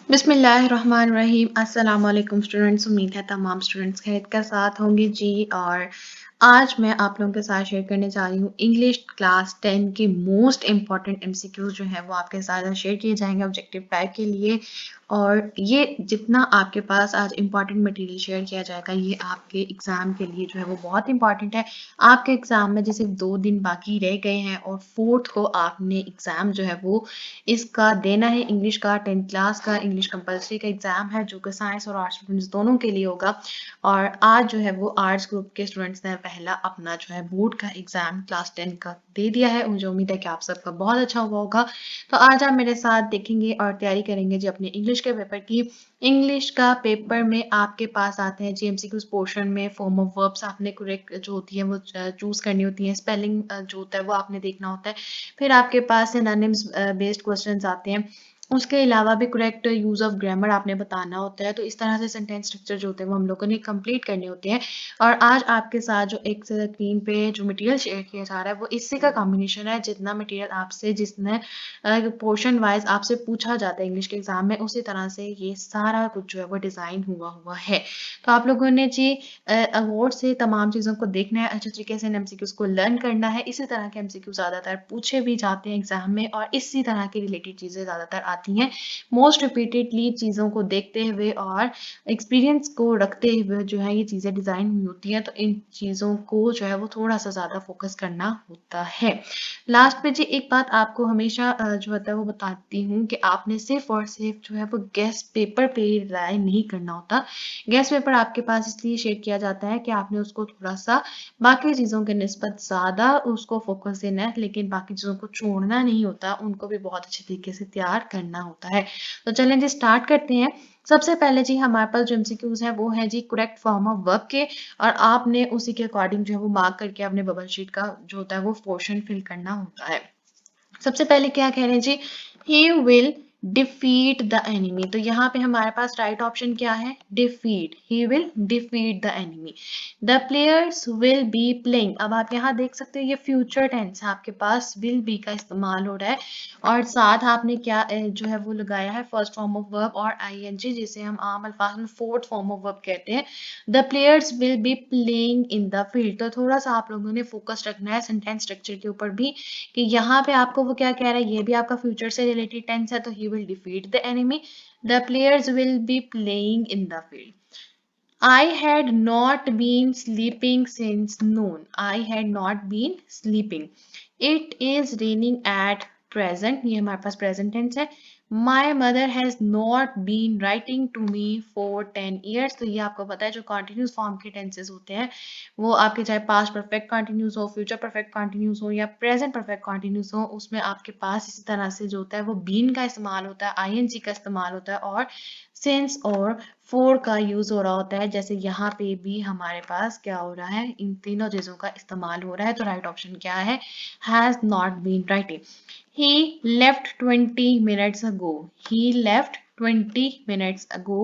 बिस्मिल्लाहिर्रहमानिर्रहीम अस्सलाम वालेकुम स्टूडेंट्स। उम्मीद है तमाम स्टूडेंट्स खैरियत के साथ होंगे जी। और आज मैं आप लोगों के साथ शेयर करने जा रही हूँ इंग्लिश क्लास 10 के मोस्ट इंपॉर्टेंट एमसीक्यूज जो है वो आपके साथ शेयर किए जाएंगे ऑब्जेक्टिव टाइप के लिए। और ये जितना आपके पास आज इंपॉर्टेंट मटेरियल शेयर किया जाएगा ये आपके एग्जाम के लिए जो है वो बहुत इंपॉर्टेंट है। आपके एग्जाम में जैसे 2 दिन बाकी रह गए हैं और 4th को आपने एग्जाम जो है वो इसका देना है। इंग्लिश का 10th क्लास का इंग्लिश कंपलसरी का एग्जाम है जो कि साइंस और आर्ट्स स्टूडेंट्स दोनों के लिए होगा। और आज जो है वो आर्ट्स ग्रुप के स्टूडेंट्स ने पहला अपना जो है बोर्ड का एग्जाम क्लास 10 का दे दिया है। मुझे उम्मीद है कि आप सबका बहुत अच्छा हुआ होगा। तो आज आप मेरे साथ देखेंगे और तैयारी करेंगे जी अपने इंग्लिश के पेपर की। इंग्लिश का पेपर में आपके पास आते हैं जी एमसीक्यूज पोर्शन में फॉर्म ऑफ वर्ब्स आपने करेक्ट जो होती है वो चूज करनी होती है। स्पेलिंग जो होता है वो आपने देखना होता है। फिर आपके पास सिनोनिम्स बेस्ड क्वेश्चंस आते हैं। उसके अलावा भी करेक्ट यूज ऑफ ग्रामर आपने बताना होता है। तो इस तरह से सेंटेंस स्ट्रक्चर जो होते हैं वो हम लोगों ने कंप्लीट करने होते हैं। और आज आपके साथ जो एक स्क्रीन पे जो मटेरियल शेयर किया जा रहा है वो इसी का कॉम्बिनेशन है। जितना मटेरियल आपसे जिसने पोर्शन वाइज आपसे पूछा जाता है इंग्लिश के एग्जाम में उसी तरह से ये सारा कुछ जो है वो डिजाइन हुआ हुआ है। तो आप लोगों ने जी अवार्ड से तमाम चीज़ों को देखना है, अच्छे तरीके से इन एमसीक्यूज को लर्न करना है। इसी तरह के एमसीक्यू ज़्यादातर पूछे भी जाते हैं एग्जाम में और इसी तरह की रिलेटेड चीज़ें ज़्यादातर आती हैं। मोस्ट रिपीटेडली चीज़ों को देखते हुए और एक्सपीरियंस को रखते हुए जो है ये चीज़ें डिज़ाइन हुई होती हैं। तो इन चीज़ों को जो है वो थोड़ा सा ज़्यादा फोकस करना होता है। लास्ट पे जी एक बात आपको हमेशा जो होता है वो बताती हूँ कि आपने सिर्फ और सिर्फ जो है वो गेस्ट पेपर पे रिलाय नहीं करना होता। गेस्ट पेपर आपके पास इसलिए शेयर किया जाता है कि आपने उसको थोड़ा सा बाकी चीज़ों के निस्बत ज़्यादा उसको फोकस देना है, लेकिन बाकी चीज़ों को छोड़ना नहीं होता, उनको भी बहुत अच्छे तरीके से तैयार करना होता है। तो चलें जी स्टार्ट करते हैं। सबसे पहले जी हमारे पास जो एमसीक्यूज हैं वो हैं जी करेक्ट फॉर्म ऑफ वर्ब के। और आपने उसी के अकॉर्डिंग जो है वो मार्क करके अपने बबल शीट का जो होता है वो पोर्शन फिल करना होता है। सबसे पहले क्या कह रहे हैं जी, he will defeat the enemy. तो यहाँ पे हमारे पास राइट ऑप्शन क्या है, defeat. He will defeat the enemy. The players will be playing. अब आप यहाँ देख सकते हो ये फ्यूचर टेंस है, आपके पास विल बी का इस्तेमाल हो रहा है और साथ आपने क्या जो है वो लगाया है फर्स्ट फॉर्म ऑफ वर्ब और आईएनजी जिसे हम आम अल्फाज में फोर्थ फॉर्म ऑफ वर्ब कहते हैं। The players will be playing in the field. तो थोड़ा सा आप लोगों ने फोकस रखना है सेंटेंस स्ट्रक्चर के ऊपर भी कि यहाँ पे आपको वो क्या कह रहा है, ये भी आपका फ्यूचर से रिलेटेड टेंस है। तो ही will defeat the enemy, the players will be playing in the field. I had not been sleeping since noon. I had not been sleeping. It is raining at present. ये हमारे पास present tense है। My mother has not been writing to me for 10 years. तो ये आपको पता है जो continuous form के tenses होते हैं वो आपके चाहे past perfect continuous हो, future perfect continuous हो या present perfect continuous हो, उसमें आपके पास इसी तरह से जो होता है वो been का इस्तेमाल होता है, ing का इस्तेमाल होता है और since और for का यूज हो रहा होता है। जैसे यहाँ पे भी हमारे पास क्या हो रहा है, इन तीनों चीजों का इस्तेमाल हो रहा है। तो राइट ऑप्शन क्या है, has not been writing. He left 20 minutes ago. He left 20 minutes ago.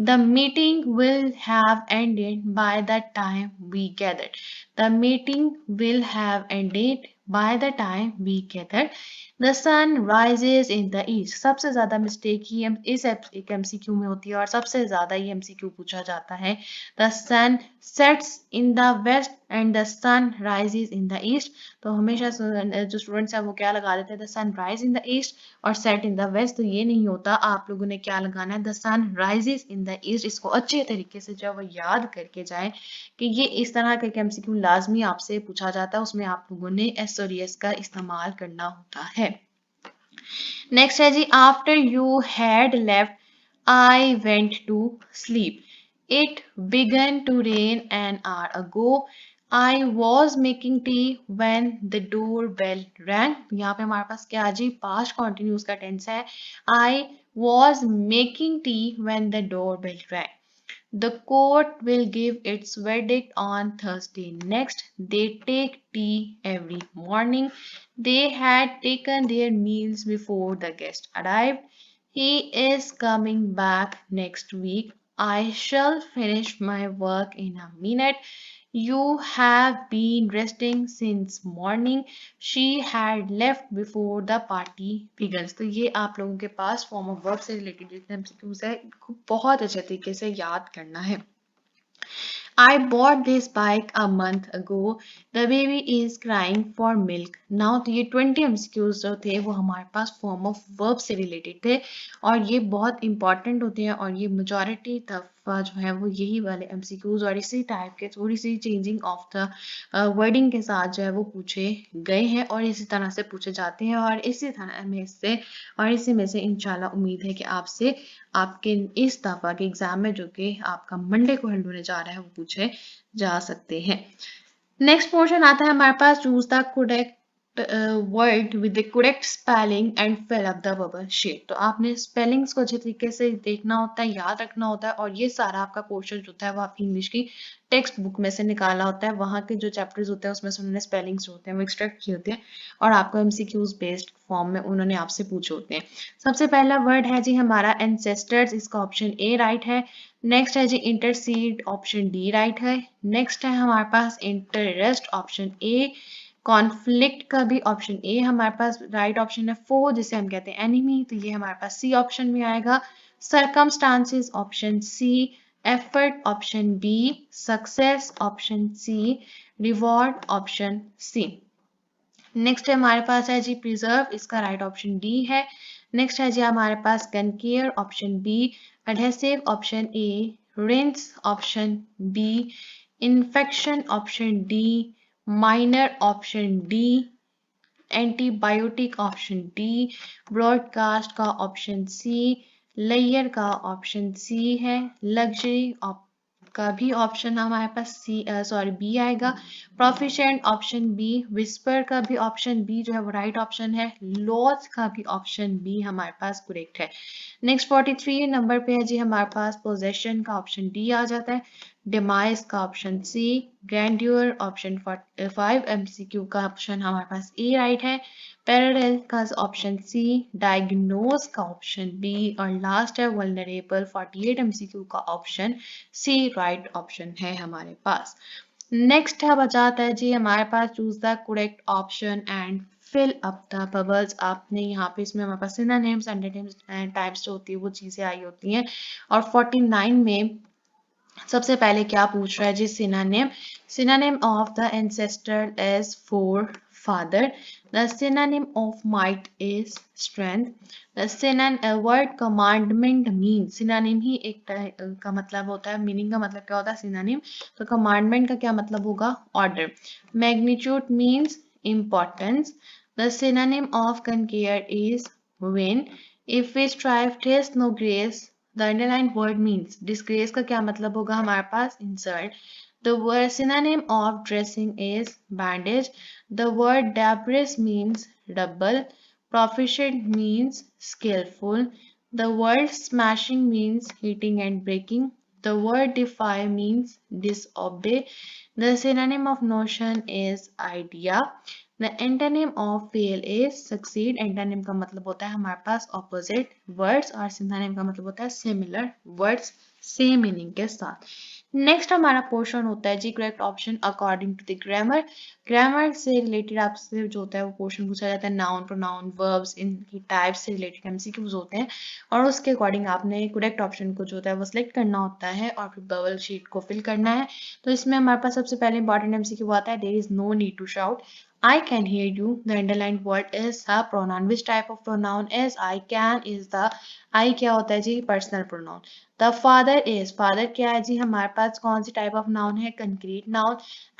The meeting will have ended by the time we gathered. The meeting will have ended by the time we gathered. The sun rises in the east. सबसे ज्यादा mistake ही इस एक MCQ में होती है और सबसे ज्यादा ये एमसीक्यू पूछा जाता है। The sun sets in the west and the sun rises in the east. तो हमेशा जो स्टूडेंट्स हैं वो क्या लगा देते हैं, the sun rise in the east और सेट इन द वेस्ट। तो ये नहीं होता, आप लोगों ने क्या लगाना है, the sun rises in the east. इसको अच्छे तरीके से जो है वो याद करके जाए कि ये इस तरह का एमसीक्यू लाजमी आपसे पूछा जाता है, उसमें आप लोगों ने एस और एस का इस्तेमाल करना होता है। नेक्स्ट है जी, after you had left I went to sleep. It began to rain an hour ago. I was making tea when the doorbell rang. यहाँ पे हमारे पास क्या जी, past continuous का tense है। I was making tea when the doorbell rang. The court will give its verdict on Thursday next. They take tea every morning. They had taken their meals before the guest arrived. He is coming back next week. I shall finish my work in a minute. You have been resting since morning. She had left before the party begins. तो ये आप लोगों के पास form of verb से related जितने MCQs है बहुत अच्छे तरीके से याद करना है. I bought this bike a month ago. The baby is crying for milk. Now तो ये 20 MCQs जो थे वो हमारे पास फॉर्म ऑफ वर्ब से रिलेटेड थे और ये बहुत इंपॉर्टेंट होते हैं और ये मेजॉरिटी दफा जो है वो यही वाले MCQs और इसी टाइप के थोड़ी सी चेंजिंग ऑफ द वर्डिंग के साथ जो है वो पूछे गए हैं और इसी तरह से पूछे जाते हैं और इसी तरह में से और इसी में से इंशाल्लाह उम्मीद है कि आपसे आपके इस दफा के एग्जाम में जो कि आपका मंडे को हेल्ड होने जा रहा है वो पूछे जा सकते हैं. नेक्स्ट पोर्शन आता है हमारे पास choose the correct word with the correct spelling and fill up the bubble sheet. तो आपने स्पेलिंग्स को अच्छे तरीके से देखना होता है, याद रखना होता है और ये सारा आपका पोर्शन जो होता है वो आपकी इंग्लिश की टेक्स्ट बुक में से निकाला होता है. वहाँ के जो चैप्टर्स होते हैं उसमें से उन्होंने स्पेलिंग्स जो होते हैं वो एक्सट्रैक्ट किए होते हैं और आपको एमसीक्यूज बेस्ड फॉर्म में उन्होंने आपसे पूछे होते हैं. सबसे पहला वर्ड है जी हमारा एंसेस्टर्स, इसका ऑप्शन ए राइट है. नेक्स्ट है जी इंटरसीड, ऑप्शन डी राइट है. नेक्स्ट है हमारे पास इंटरेस्ट, ऑप्शन ए. कॉन्फ्लिक्ट का भी ऑप्शन ए हमारे पास राइट ऑप्शन है. फो जिसे हम कहते हैं एनिमी, तो ये हमारे पास सी ऑप्शन में आएगा. Circumstances option C. Effort option B. Success option C. Reward option C. Next है हमारे पास है जी प्रिजर्व, इसका राइट ऑप्शन डी है. नेक्स्ट है जी हमारे पास concur, option B. Adhesive option A. Rinse option B. Infection option D. Minor option D. Antibiotic option D. Broadcast का ऑप्शन सी. लेयर का ऑप्शन सी है. लग्जरी का भी ऑप्शन हमारे पास सी बी आएगा. Proficient option B. विस्पर का भी ऑप्शन बी जो है वो राइट ऑप्शन है. लॉस का भी ऑप्शन बी हमारे पास करेक्ट है. नेक्स्ट 43 नंबर पे है जी हमारे पास पोजेशन का ऑप्शन डी आ जाता है. डिमाइस का option C. Grandeur option 5 MCQ का ऑप्शन हमारे पास ए राइट है. पैरेलल का ऑप्शन सी. डायग्नोज का ऑप्शन बी और लास्ट है वल्नरेबल 48 एमसीक्यू का ऑप्शन सी राइट ऑप्शन है हमारे पास. नेक्स्ट है बचाता है जी हमारे पास choose the correct option and fill up the bubbles. आपने यहाँ पे इसमें हमारे पास सिनोनिम्स, एंटोनिम्स एंड टाइप्स जो होती है वो चीजें आई होती हैं और 49 में सबसे पहले क्या पूछ रहा है जी synonym. Synonym of the ancestor is फोर father. The synonym of might is strength. The word commandment means synonym ही एक का मतलब होता है. मीनिंग का मतलब क्या होता है synonym. तो commandment का क्या मतलब होगा order. Magnitude means importance. The synonym of conquer is win. If we strive taste no grace. The underlined word means disgrace का क्या मतलब होगा हमारे पास insult. The word synonym of dressing is bandage. The word debris means double. Proficient means skillful. The word smashing means hitting and breaking. The word defy means disobey. The synonym of notion is idea. The antonym of fail is succeed. Antonym का मतलब होता है हमारे पास opposite words और synonym का मतलब होता है similar words same meaning के साथ. नेक्स्ट हमारा पोर्शन होता है जी correct option according to the grammar. Grammar से रिलेटेड आपसे जो होता है वो पोर्शन पूछा जाता है. नाउन, प्रोनाउन, वर्ब्स, इनकी टाइप से रिलेटेड एमसीक्यूज होते हैं और उसके अकॉर्डिंग आपने करेक्ट ऑप्शन को जो होता है वो सिलेक्ट करना होता है और फिर बबल शीट को फिल करना है. तो इसमें हमारे पास सबसे पहले इंपॉर्टेंट एमसीक्यू आता है there is no need to shout. I can hear you. The underlined word is a pronoun. Which type of pronoun is I can is the I क्या होता है जी personal pronoun. The father is father क्या है जी हमारे पास कौन सी type of noun है concrete noun.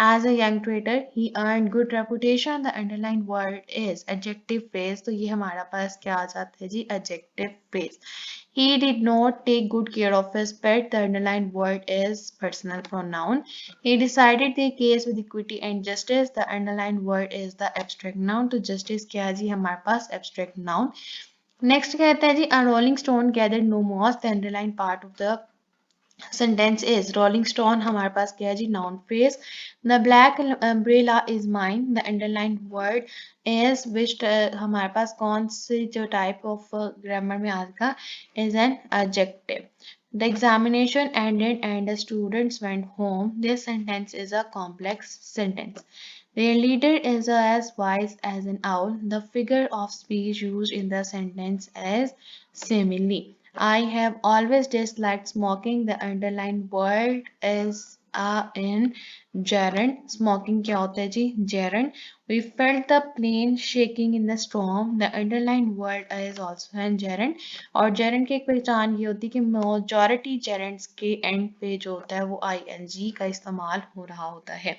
As a young trader he earned good reputation. The underlined word is adjective phrase. तो ये हमारा पास क्या आ जाता है जी adjective phrase. He did not take good care of his pet. The underlined word is personal pronoun. He decided the case with equity and justice. The underlined word is the abstract noun. तो justice क्या है जी हमारे पास abstract noun. Next कहता है जी a rolling stone gathered no moss. The underlined part of the sentence is rolling stone हमारे पास क्या है जी noun phrase. The black umbrella is mine. The underlined word is which हमारे पास कौन सी जो type of grammar में आएगा is an adjective. The examination ended and the students went home. This sentence is a complex sentence. Their leader is as wise as an owl. The figure of speech used in the sentence is simile. I have always disliked smoking. The underlined word is in gerund. Smoking क्या होता है जी? Gerund. We felt the plane shaking in the storm. The underlined word is also in gerund. और Geraint की एक पहचान ये होती है कि मेजॉरिटी जेरेंट्स के एंड पे जो होता है वो आईएनजी का इस्तेमाल हो रहा होता है.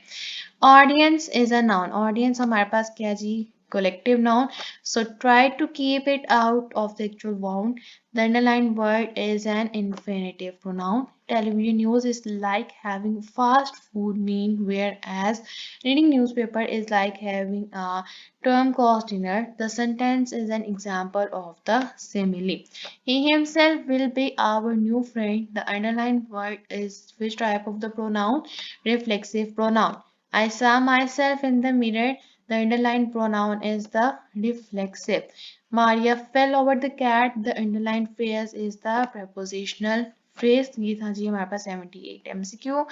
Audience is a noun. Audience हमारे पास क्या जी? collective noun. So try to keep it out of the actual wound. The underlined word is an infinitive pronoun. Television news is like having fast food meal, whereas reading newspaper is like having a term cost dinner. The sentence is an example of the simile. He himself will be our new friend. The underlined word is which type of the pronoun? Reflexive pronoun. I saw myself in the mirror. The underlined pronoun is the reflexive. Maria fell over the cat. The underlined phrase is the prepositional phrase. ये था जी हमारे पास 78 MCQ.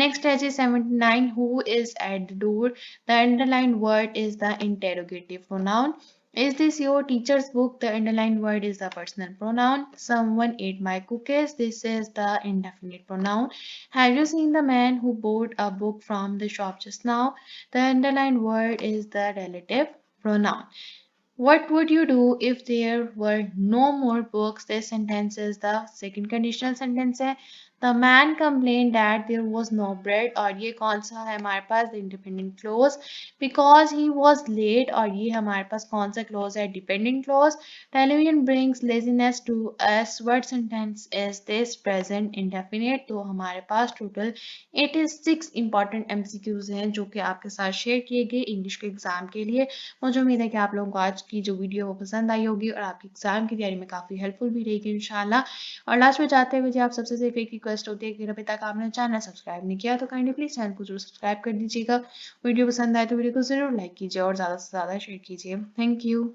Next है जी 79. Who is at the door? The underlined word is the interrogative pronoun. Is this your teacher's book? The underlined word is the personal pronoun. Someone ate my cookies. This is the indefinite pronoun. Have you seen the man who bought a book from the shop just now? The underlined word is the relative pronoun. What would you do if there were no more books? This sentence is the second conditional sentence है. The man complained that there was no bread. और ये कौन सा है हमारे पास? The independent clause. Because he was late. और ये हमारे पास कौन सा clause है? Dependent clause. Television brings laziness to us. What sentence is this? Present indefinite. तो हमारे पास total 86 important MCQs हैं जो कि आपके साथ शेयर किए गए इंग्लिश के एग्जाम के लिए. मुझे उम्मीद है कि आप लोगों को आज की जो वीडियो वो पसंद आई होगी और आपकी एग्जाम की तैयारी में काफ़ी हेल्पफुल भी रहेगी इंशाल्लाह. और लास्ट में जाते हुए जी आप सबसे सिर्फ एक रिक्वेस्ट होती है कि अभी तक आपने चैनल सब्सक्राइब नहीं किया तो काइंडली प्लीज़ चैनल को जरूर सब्सक्राइब कर दीजिएगा. वीडियो पसंद आए तो वीडियो को ज़रूर लाइक कीजिए और ज़्यादा से ज़्यादा शेयर कीजिए. Thank you.